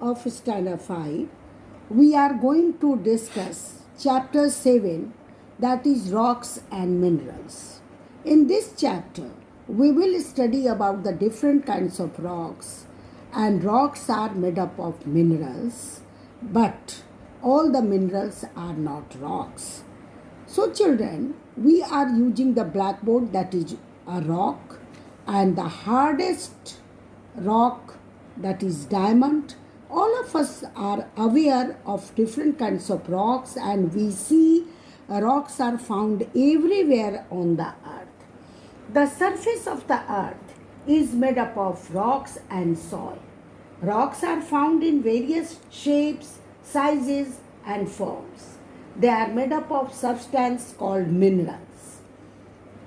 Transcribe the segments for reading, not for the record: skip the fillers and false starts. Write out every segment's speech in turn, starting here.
of Standard 5, we are going to discuss Chapter 7, that is Rocks and Minerals. In this chapter, we will study about the different kinds of rocks, and rocks are made up of minerals, but all the minerals are not rocks. So children, we are using the blackboard, that is a rock, and the hardest rock, that is diamond. All of us are aware of different kinds of rocks, and we see rocks are found everywhere on the earth. The surface of the earth is made up of rocks and soil. Rocks are found in various shapes, sizes, and forms. They are made up of substance called minerals.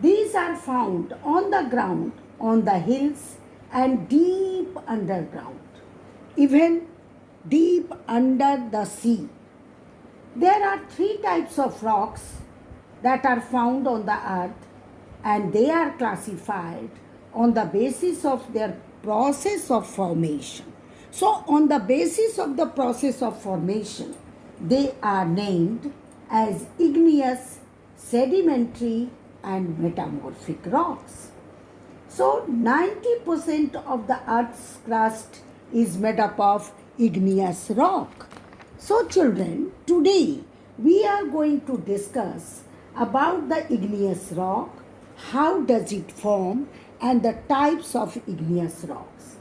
These are found on the ground, on the hills, and deep underground, even deep under the sea. There are three types of rocks that are found on the earth, and they are classified on the basis of their process of formation. So, on the basis of the process of formation, they are named as igneous, sedimentary, and metamorphic rocks. So 90% of the earth's crust is made up of igneous rock. So children, today we are going to discuss about the igneous rock, how does it form, and the types of igneous rocks.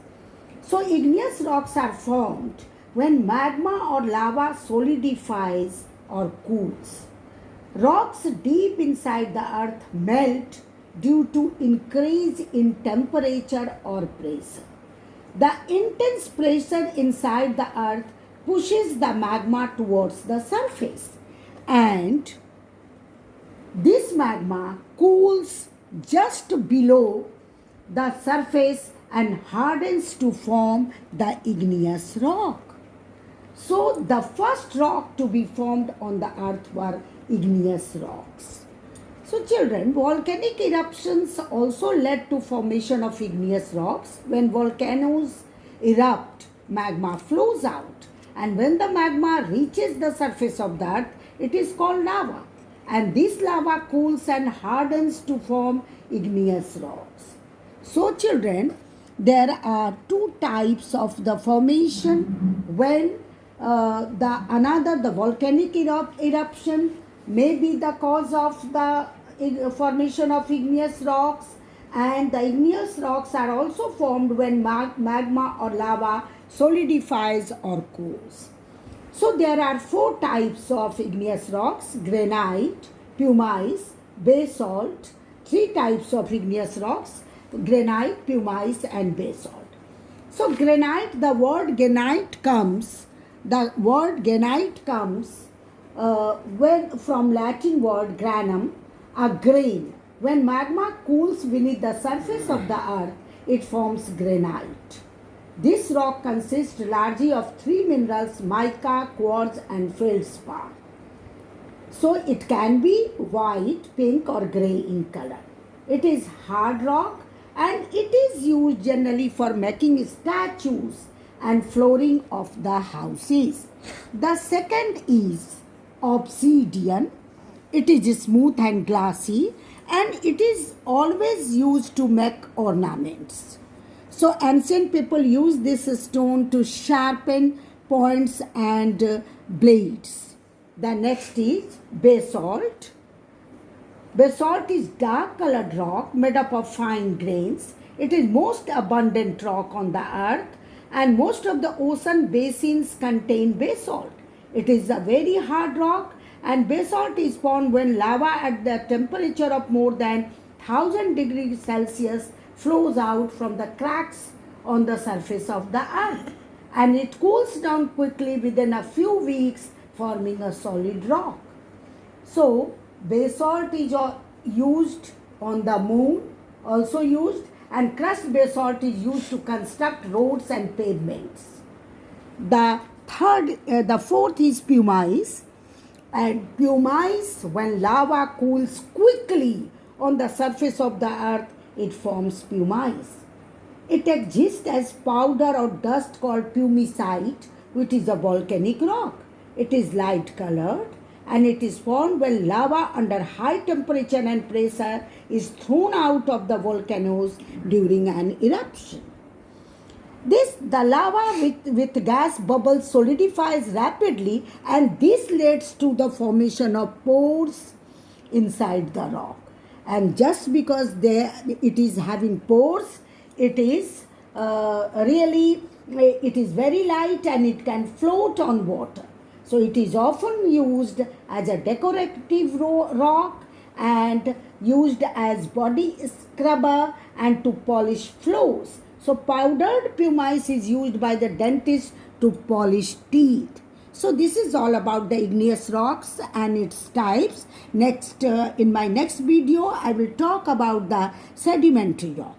So igneous rocks are formed when magma or lava solidifies or cools. Rocks deep inside the earth melt due to increase in temperature or pressure. The intense pressure inside the earth pushes the magma towards the surface, and this magma cools just below the surface and hardens to form the igneous rock. So the first rock to be formed on the earth were igneous rocks. So children, volcanic eruptions also led to formation of igneous rocks. When volcanoes erupt, magma flows out, and when the magma reaches the surface of the earth, it is called lava, and this lava cools and hardens to form igneous rocks. So children, there are two types of the formation when the volcanic eruption may be the cause of the formation of igneous rocks, and the igneous rocks are also formed when magma or lava solidifies or cools. So there are four types of igneous rocks: granite, pumice, basalt. Three types of igneous rocks: granite, pumice, and basalt. So granite, the word granite comes when from Latin word granum, a grain. When magma cools beneath the surface of the earth, it forms granite. This rock consists largely of three minerals: mica, quartz, and feldspar. So it can be white, pink, or grey in color. It is hard rock, and it is used generally for making statues and flooring of the houses. The second is obsidian. It is smooth and glassy, and it is always used to make ornaments. So ancient people used this stone to sharpen points and blades. The next is basalt. Basalt is dark colored rock made up of fine grains. It is most abundant rock on the earth, and most of the ocean basins contain basalt. It is a very hard rock, and basalt is formed when lava at the temperature of more than 1000 degrees Celsius flows out from the cracks on the surface of the earth, and it cools down quickly within a few weeks, forming a solid rock. So basalt is used on the moon, also used, and crushed basalt is used to construct roads and pavements. The fourth is pumice, and pumice, when lava cools quickly on the surface of the earth, it forms pumice. It exists as powder or dust called pumicite, which is a volcanic rock. It is light colored and it is formed when lava under high temperature and pressure is thrown out of the volcanoes during an eruption. The lava with gas bubbles solidifies rapidly, and this leads to the formation of pores inside the rock. And just because it is having pores, it is it is very light and it can float on water. So it is often used as a decorative rock and used as body scrubber and to polish floors. So powdered pumice is used by the dentist to polish teeth. So this is all about the igneous rocks and its types. In my next video, I will talk about the sedimentary rock.